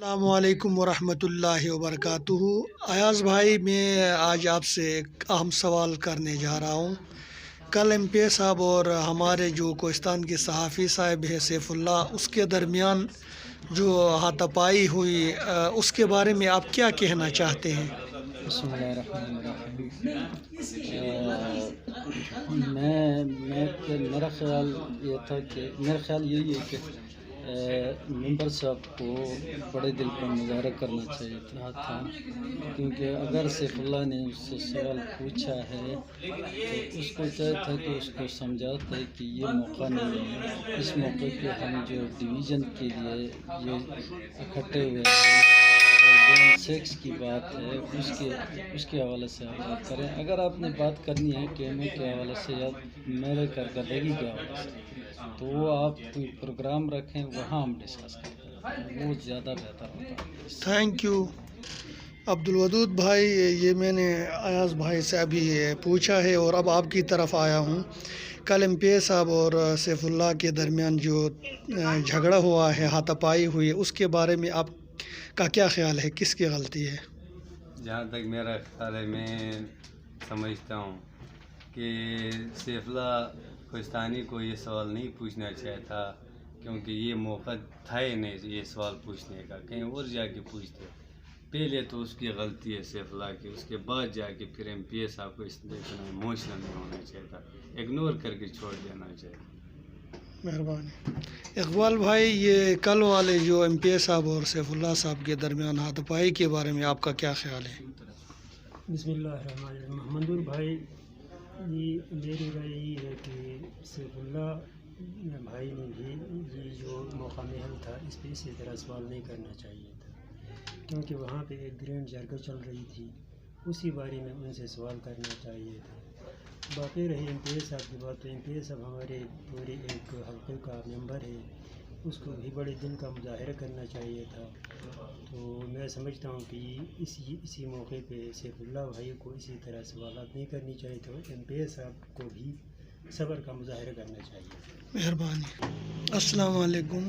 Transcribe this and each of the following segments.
السلام علیکم ورحمۃ اللہ وبرکاتہ۔ ایاز بھائی، میں آج آپ سے ایک اہم سوال کرنے جا رہا ہوں۔ کل ایم پی صاحب اور ہمارے جو کوہستان کے صحافی صاحب ہے سیف اللہ، اس کے درمیان جو ہاتھا پائی ہوئی، اس کے بارے میں آپ کیا کہنا چاہتے ہیں؟ بسم اللہ الرحمن الرحیم۔ میرا خیال یہ تھا کہ میرا خیال یہی ہے کہ ممبر صاحب کو بڑے دل کا مظاہرہ کرنا چاہیے تھا، کیونکہ اگر سیف اللہ نے اس سے سوال پوچھا ہے تو اس کو چاہیے تھا کہ اس کو سمجھاتا ہے کہ یہ موقع نہیں ہے، اس موقع پہ ہم جو ڈویژن کے لیے یہ اکٹھے ہوئے ہیں اور سیکس کی بات ہے اس کے حوالے سے آپ بات کریں۔ اگر آپ نے بات کرنی ہے ٹیموں کے حوالے سے یا میرے کارکردگی کے حوالے سے تو وہ آپ کوئی پروگرام رکھیں، وہاں ہم ڈسکس کریں، وہ زیادہ بہتر ہوتا ہے۔ تھینک یو عبدالودود بھائی۔ یہ میں نے ایاز بھائی سے ابھی پوچھا ہے اور اب آپ کی طرف آیا ہوں۔ کل ایم پی صاحب اور سیف اللہ کے درمیان جو جھگڑا ہوا ہے، ہاتھا پائی ہوئی ہے، اس کے بارے میں آپ کا کیا خیال ہے؟ کس کی غلطی ہے؟ جہاں تک میرا خیال ہے، میں سمجھتا ہوں کہ سیف اللہ کوہستانی کو یہ سوال نہیں پوچھنا چاہیے تھا، کیونکہ یہ موقع تھا ہی نہیں یہ سوال پوچھنے کا، کہیں اور جا کے پوچھتے۔ پہلے تو اس کی غلطی ہے سیف اللہ کی، اس کے بعد جا کے پھر ایم پی اے صاحب کو اس اتنا ایموشنل نہیں ہونا چاہیے تھا، اگنور کر کے چھوڑ دینا چاہیے۔ مہربانی۔ اقبال بھائی، یہ کل والے جو ایم پی اے صاحب اور سیف اللہ صاحب کے درمیان ہاتھ پائی کے بارے میں آپ کا کیا خیال ہے؟ بسم اللہ الرحمن الرحیم۔ محمد بھائی، یہ میری رائے یہی ہے کہ سیف اللہ بھائی نے بھی یہ جو موقع محل تھا اس پہ اسی طرح سوال نہیں کرنا چاہیے تھا، کیونکہ وہاں پہ ایک گرینڈ جرگہ چل رہی تھی، اسی بارے میں ان سے سوال کرنا چاہیے تھا۔ باقی رہی ایم پی اے صاحب کی بات، تو ایم پی اے صاحب ہمارے پورے ایک حلقے کا ممبر ہے، اس کو بھی بڑے دل کا مظاہرہ کرنا چاہیے تھا۔ تو میں سمجھتا ہوں کہ اسی موقع پہ سیف اللہ بھائی کو اسی طرح سوالات نہیں کرنی چاہیے، تو ایم پی اے صاحب کو بھی صبر کا مظاہرہ کرنا چاہیے۔ مہربانی۔ السلام علیکم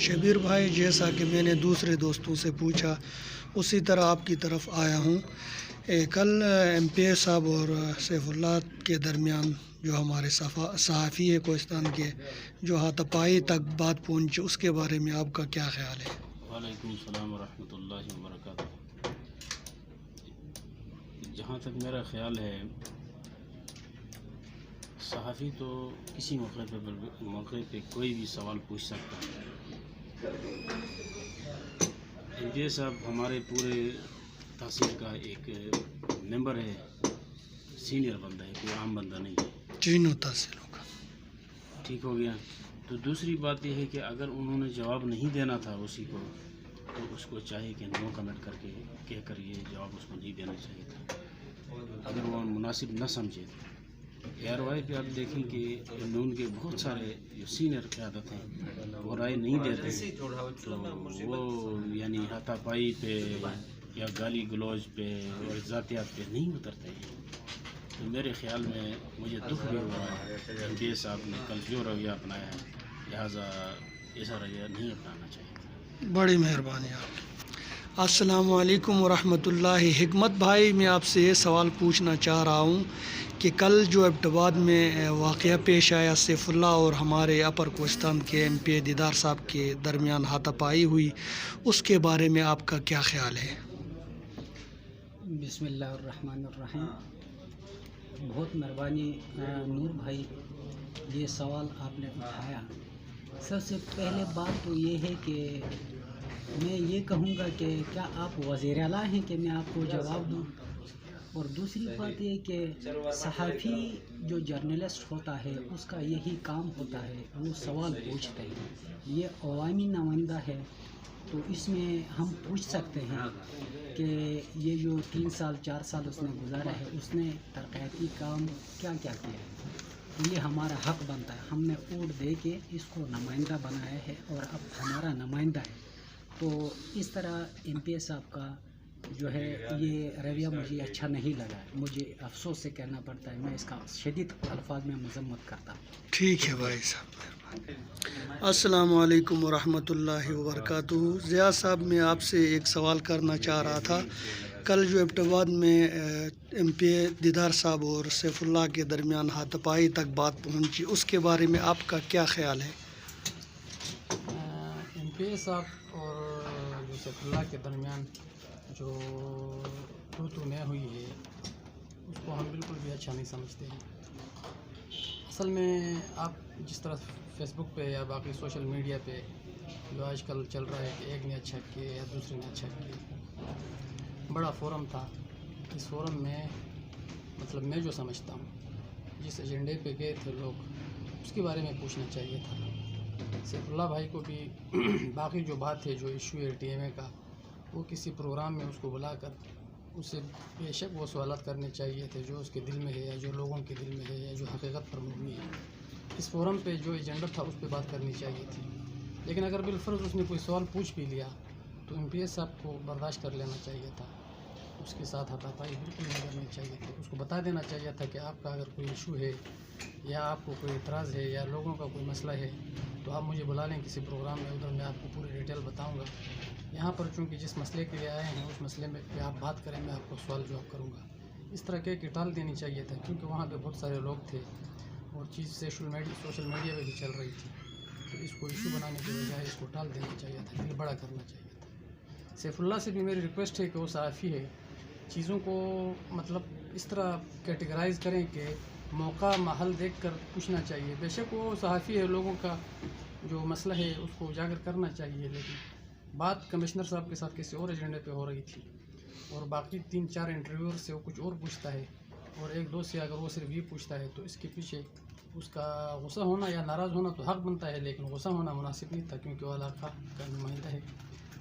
شبیر بھائی، جیسا کہ میں نے دوسرے دوستوں سے پوچھا اسی طرح آپ کی طرف آیا ہوں۔ کل ایم پی اے صاحب اور سیف اللہ کے درمیان جو ہمارے صحافی ہے کوہستان کے، جو ہاتھا پائی تک بات پہنچی، اس کے بارے میں آپ کا کیا خیال ہے؟ وعلیکم السلام ورحمۃ اللہ وبرکاتہ۔ جہاں تک میرا خیال ہے، صحافی تو کسی موقع پہ کوئی بھی سوال پوچھ سکتا ہے۔ ایم پی اے صاحب ہمارے پورے تحصیل کا ایک ممبر ہے، سینئر بندہ ہے، کوئی عام بندہ نہیں ہے۔ تینوں تحصیلوں کا ٹھیک ہو گیا۔ تو دوسری بات یہ ہے کہ اگر انہوں نے جواب نہیں دینا تھا اسی کو، تو اس کو چاہیے کہ نو کمنٹ کر کے کہہ کر یہ جواب اس کو نہیں دینا چاہیے تھا، اگر وہ مناسب نہ سمجھے۔ اے آر وائی پہ آپ دیکھیں کہ نون کے بہت سارے جو سینئر قیادت ہیں وہ رائے نہیں دیتے ہیں، تو وہ یعنی ہاتھا پائی پہ یا گالی گلوچ پہ اور ذاتیات پہ نہیں اترتے ہیں۔ تو میرے خیال میں مجھے دکھ بھی ہوا ہے ایم پی اے صاحب نے کل جو رویہ اپنایا ہے، لہٰذا ایسا رویہ نہیں اپنانا چاہیے۔ بڑی مہربانی آپ کی۔ السلام علیکم ورحمۃ اللہ۔ حکمت بھائی، میں آپ سے یہ سوال پوچھنا چاہ رہا ہوں کہ کل جو ایبٹ آباد میں واقعہ پیش آیا، سیف اللہ اور ہمارے اپر کوہستان کے ایم پی اے دیدار صاحب کے درمیان ہاتھا پائی ہوئی، اس کے بارے میں آپ کا کیا خیال ہے؟ بسم اللہ الرحمن الرحیم۔ بہت مہربانی نور بھائی، یہ سوال آپ نے اٹھایا۔ سب سے پہلے بات تو یہ ہے کہ میں یہ کہوں گا کہ کیا آپ وزیر اعلیٰ ہیں کہ میں آپ کو جواب دوں؟ اور دوسری بات یہ کہ صحافی جو جرنلسٹ ہوتا ہے اس کا یہی کام ہوتا ہے، وہ سوال پوچھتے ہیں، یہ عوامی نمائندہ ہے، تو اس میں ہم پوچھ سکتے ہیں کہ یہ جو 3 سال 4 سال اس نے گزارا ہے، اس نے ترقیاتی کام کیا کیا کیا ہے، تو یہ ہمارا حق بنتا ہے۔ ہم نے ووٹ دے کے اس کو نمائندہ بنایا ہے اور اب ہمارا نمائندہ ہے، تو اس طرح ایم پی اے صاحب کا جو ہے یہ رویہ مجھے اچھا نہیں لگا. مجھے افسوس سے کہنا پڑتا ہے، میں اس کا شدید الفاظ میں مذمت کرتا ہوں. ٹھیک ہے بھائی صاحب. السلام علیکم ورحمۃ اللہ وبرکاتہ. ضیاء صاحب، میں آپ سے ایک سوال کرنا چاہ رہا تھا. کل جو ایبٹ آباد میں ایم پی اے دیدار صاحب اور سیف اللہ کے درمیان ہاتھ پائی تک بات پہنچی، اس کے بارے میں آپ کا کیا خیال ہے؟ ایم پی اے صاحب اور جو سیف اللہ کے درمیان جو تو میں ہوئی ہے، اس کو ہم بالکل بھی اچھا نہیں سمجھتے ہیں. اصل میں آپ جس طرح فیس بک پہ یا باقی سوشل میڈیا پہ جو آج کل چل رہا ہے کہ ایک نے اچھا کیا یا دوسرے نے اچھا کیا، بڑا فورم تھا. اس فورم میں مطلب میں جو سمجھتا ہوں، جس ایجنڈے پہ گئے تھے لوگ، اس کے بارے میں پوچھنا چاہیے تھا. سیف اللہ بھائی کو بھی باقی جو بات ہے، جو ایشو ہے ٹی ایم اے کا، وہ کسی پروگرام میں اس کو بلا کر اسے بے شک وہ سوالات کرنے چاہیے تھے جو اس کے دل میں ہے یا جو لوگوں کے دل میں ہے یا جو حقیقت پر مبنی ہے. اس فورم پہ جو ایجنڈا تھا اس پہ بات کرنی چاہیے تھی. لیکن اگر بالفرض اس نے کوئی سوال پوچھ بھی لیا تو ایم پی ایس صاحب کو برداشت کر لینا چاہیے تھا. اس کے ساتھ ہاتھ پائی بالکل نہیں کرنی چاہیے تھی. اس کو بتا دینا چاہیے تھا کہ آپ کا اگر کوئی ایشو ہے یا آپ کو کوئی اعتراض ہے یا لوگوں کا کوئی مسئلہ ہے تو آپ مجھے بلا لیں کسی پروگرام میں، ادھر میں آپ کو پوری ڈیٹیل بتاؤں گا. یہاں پر چونکہ جس مسئلے کے لیے آئے ہیں اس مسئلے میں پہ آپ بات کریں، میں آپ کو سوال جواب کروں گا. اس طرح کہ ٹال دینی چاہیے تھا، کیونکہ وہاں پہ بہت سارے لوگ تھے اور چیز سوشل میڈیا پہ بھی چل رہی تھی. تو اس کو ایشو بنانے کے بجائے اس کو ٹال دینا چاہیے تھا، دل بڑا کرنا چاہیے تھا. سیف اللہ سے بھی میری ریکویسٹ ہے کہ وہ صحافی ہے، چیزوں کو مطلب اس طرح کیٹیگرائز کریں کہ موقع محل دیکھ کر پوچھنا چاہیے. بے شک وہ صحافی ہے، لوگوں کا جو مسئلہ ہے اس کو اجاگر کرنا چاہیے، لیکن بات کمشنر صاحب کے ساتھ کسی اور ایجنڈے پہ ہو رہی تھی اور باقی 3-4 انٹرویور سے وہ کچھ اور پوچھتا ہے اور 1-2 سے اگر وہ صرف یہ پوچھتا ہے تو اس کے پیچھے اس کا غصہ ہونا یا ناراض ہونا تو حق بنتا ہے، لیکن غصہ ہونا مناسب نہیں تھا، کیونکہ وہ علاقہ کا نمائندہ ہے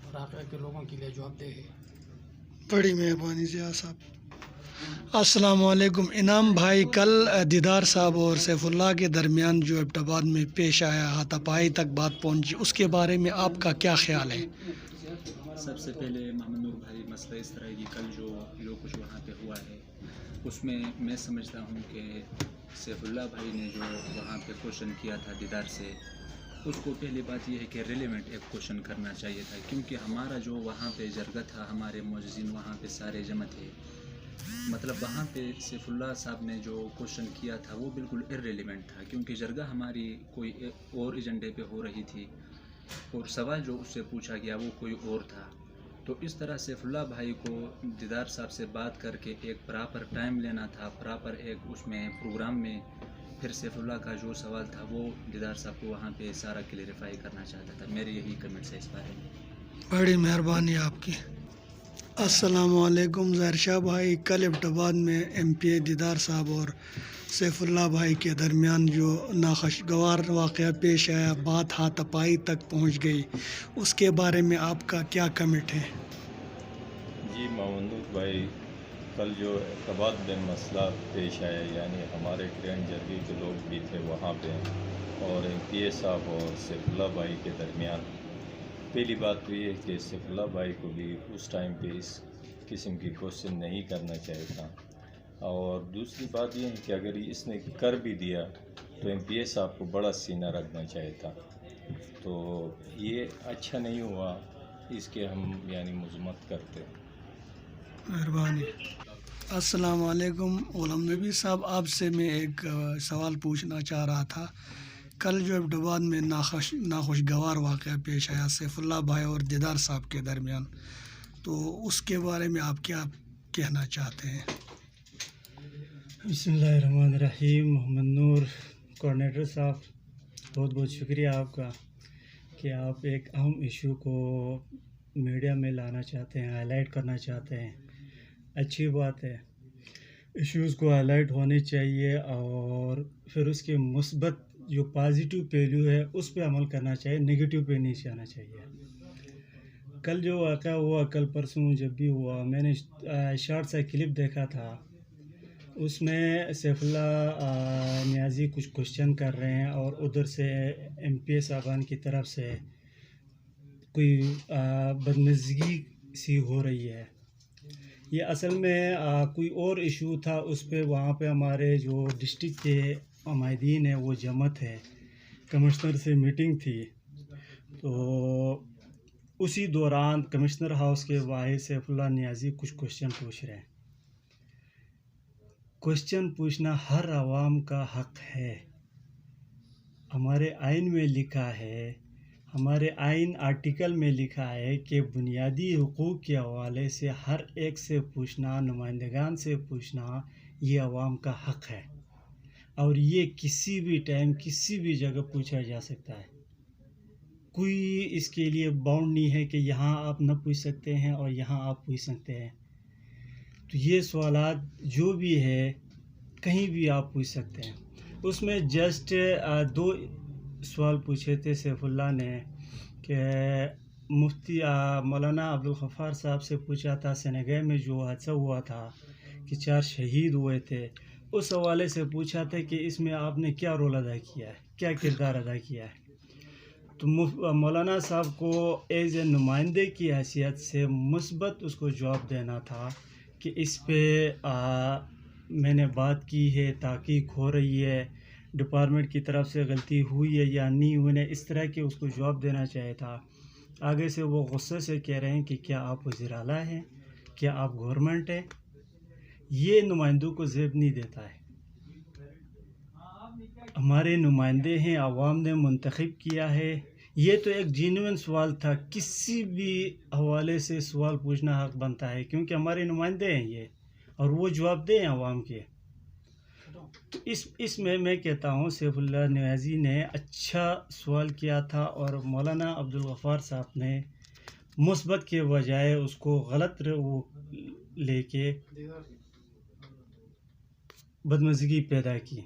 اور علاقے کے لوگوں کے لیے جواب دہ ہے. بڑی مہربانی ضیاء صاحب. السلام علیکم. انعام بھائی، کل دیدار صاحب اور سیف اللہ کے درمیان جو ایبٹ آباد میں پیش آیا، ہاتھ پائی تک بات پہنچی، اس کے بارے میں آپ کا کیا خیال ہے؟ سب سے پہلے محمد نور بھائی، مسئلہ اس طرح کی کل جو کچھ وہاں پہ ہوا ہے اس میں سمجھتا ہوں کہ سیف اللہ بھائی نے جو وہاں پہ کوشچن کیا تھا دیدار سے، اس کو پہلی بات یہ ہے کہ ریلیونٹ ایک کوشچن کرنا چاہیے تھا، کیونکہ ہمارا جو وہاں پہ جرگہ تھا، ہمارے معززین وہاں پہ سارے جمع تھے. مطلب وہاں پہ سیف اللہ صاحب نے جو کوشچن کیا تھا وہ بالکل ارریلیونٹ تھا، کیونکہ جرگہ ہماری کوئی اور ایجنڈے پہ ہو رہی تھی اور سوال جو اس سے پوچھا گیا وہ کوئی اور تھا. تو اس طرح سیف اللہ بھائی کو دیدار صاحب سے بات کر کے ایک پراپر ٹائم لینا تھا، پراپر ایک اس میں پروگرام میں پھر سیف اللہ کا جو سوال تھا وہ دیدار صاحب کو وہاں پہ سارا کلیریفائی کرنا چاہتا تھا. میرے یہی کمنٹس ہے اس بارے میں. بڑی مہربانی آپ کی. السلام علیکم. ظاہر شاہ بھائی، کل ایبٹ آباد میں ایم پی اے دیدار صاحب اور سیف اللہ بھائی کے درمیان جو ناخوشگوار واقعہ پیش آیا، بات ہاتھ پائی تک پہنچ گئی، اس کے بارے میں آپ کا کیا کمنٹ ہے؟ جی محمد بھائی، کل جو ایبٹ میں مسئلہ پیش آیا، یعنی ہمارے گرینڈ جرگی کے لوگ بھی تھے وہاں پہ اور ایم پی اے صاحب اور سیف اللہ بھائی کے درمیان، پہلی بات تو یہ ہے کہ سیف اللہ بھائی کو بھی اس ٹائم پہ اس قسم کی کوشچن نہیں کرنا چاہیے تھا. اور دوسری بات یہ ہے کہ اگر اس نے کر بھی دیا تو ایم پی اے صاحب کو بڑا سینہ رکھنا چاہیے تھا. تو یہ اچھا نہیں ہوا، اس کے ہم یعنی مذمت کرتے. مہربانی. السلام علیکم. غلام نبی صاحب، آپ سے میں ایک سوال پوچھنا چاہ رہا تھا. کل جو ایبٹ آباد میں ناخوشگوار واقعہ پیش آیا سیف اللہ بھائی اور دیدار صاحب کے درمیان، تو اس کے بارے میں آپ کیا کہنا چاہتے ہیں؟ بسم اللہ الرحمن الرحیم. محمد نور کوآرڈینیٹر صاحب، بہت بہت شکریہ آپ کا کہ آپ ایک اہم ایشو کو میڈیا میں لانا چاہتے ہیں، ہائی لائٹ کرنا چاہتے ہیں. اچھی بات ہے، ایشوز کو ہائی لائٹ ہونے چاہیے اور پھر اس کے مثبت جو پازیٹیو پہلو ہے اس پہ عمل کرنا چاہیے، نگیٹیو پہ نہیں جانا چاہیے. کل جو واقعہ ہوا، کل پرسوں جب بھی ہوا، میں نے شارٹ سا کلپ دیکھا تھا. اس میں سیف اللہ نیازی کچھ کوشچن کر رہے ہیں اور ادھر سے ایم پی اے صاحبان کی طرف سے کوئی بدمزگی سی ہو رہی ہے. یہ اصل میں کوئی اور ایشو تھا، اس پہ وہاں پہ ہمارے جو ڈسٹرکٹ کے عمائدین ہیں وہ جمع تھے، کمشنر سے میٹنگ تھی، تو اسی دوران کمشنر ہاؤس کے واحد سیف اللہ نیازی کچھ کوشچن پوچھ رہے ہیں۔ کوشچن پوچھنا ہر عوام کا حق ہے، ہمارے آئین میں لکھا ہے، ہمارے آئین آرٹیکل میں لکھا ہے کہ بنیادی حقوق کے حوالے سے ہر ایک سے پوچھنا، نمائندگان سے پوچھنا یہ عوام کا حق ہے، اور یہ کسی بھی ٹائم کسی بھی جگہ پوچھا جا سکتا ہے۔ کوئی اس کے لیے باؤنڈ نہیں ہے کہ یہاں آپ نہ پوچھ سکتے ہیں اور یہاں آپ پوچھ سکتے ہیں۔ تو یہ سوالات جو بھی ہے کہیں بھی آپ پوچھ سکتے ہیں۔ اس میں جسٹ 2 سوال پوچھے تھے سیف اللہ نے کہ مفتی مولانا عبدالغفار صاحب سے پوچھا تھا سینگے میں جو حادثہ ہوا تھا کہ 4 شہید ہوئے تھے، اس حوالے سے پوچھا تھا کہ اس میں آپ نے کیا رول ادا کیا ہے، کیا کردار ادا کیا ہے۔ تو مولانا صاحب کو ایز اے نمائندے کی حیثیت سے مثبت اس کو جواب دینا تھا کہ اس پہ میں نے بات کی ہے، تحقیق ہو رہی ہے، ڈپارٹمنٹ کی طرف سے غلطی ہوئی ہے یا نہیں ہوئی ہے، اس طرح کے اس کو جواب دینا چاہیے تھا۔ آگے سے وہ غصے سے کہہ رہے ہیں کہ کیا آپ وزیر اعلیٰ ہیں، کیا آپ گورنمنٹ ہیں؟ یہ نمائندوں کو زیب نہیں دیتا ہے۔ ہمارے نمائندے ہیں، عوام نے منتخب کیا ہے۔ یہ تو ایک جینوئن سوال تھا، کسی بھی حوالے سے سوال پوچھنا حق بنتا ہے کیونکہ ہمارے نمائندے ہیں یہ، اور وہ جواب دیں عوام کے۔ تو اس میں کہتا ہوں سیف اللہ نیازی نے اچھا سوال کیا تھا، اور مولانا عبدالغفار صاحب نے مثبت کے بجائے اس کو غلط وہ لے کے بدمزگی پیدا کی۔